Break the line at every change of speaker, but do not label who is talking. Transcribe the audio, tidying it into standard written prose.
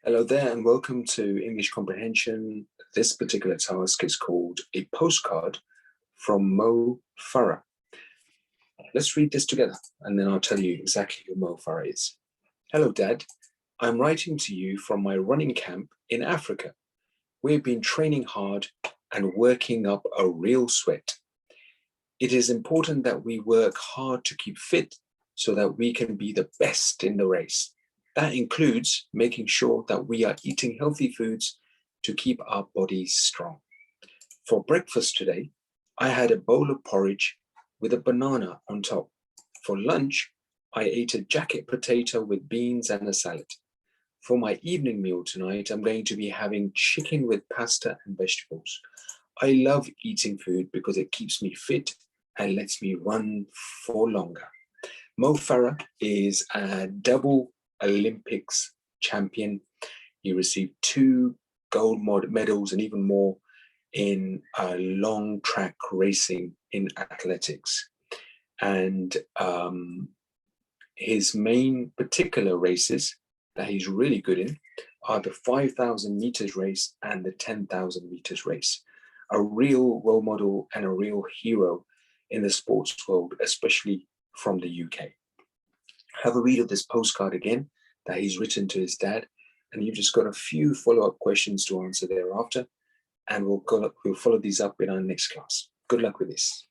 Hello there and welcome to English Comprehension. This particular task is called A Postcard from Farah. Let's read this together and then I'll tell you exactly who Farah is. Hello Dad, I'm writing to you from my running camp in Africa. We've been training hard and working up a real sweat. It is important that we work hard to keep fit so that we can be the best in the race. That includes making sure that we are eating healthy foods to keep our bodies strong. For breakfast today, I had a bowl of porridge with a banana on top. For lunch, I ate a jacket potato with beans and a salad. For my evening meal tonight, I'm going to be having chicken with pasta and vegetables. I love eating food because it keeps me fit and lets me run for longer. Farah is a double Olympics champion. He received 2 gold medals and even more in long track racing in athletics. And his main particular races that he's really good in are the 5,000 meters race and the 10,000 meters race. A real role model and a real hero in the sports world, especially from the UK. Have a read of this postcard again that he's written to his dad, and you've just got a few follow-up questions to answer thereafter, and we'll follow these up in our next class. Good luck with this.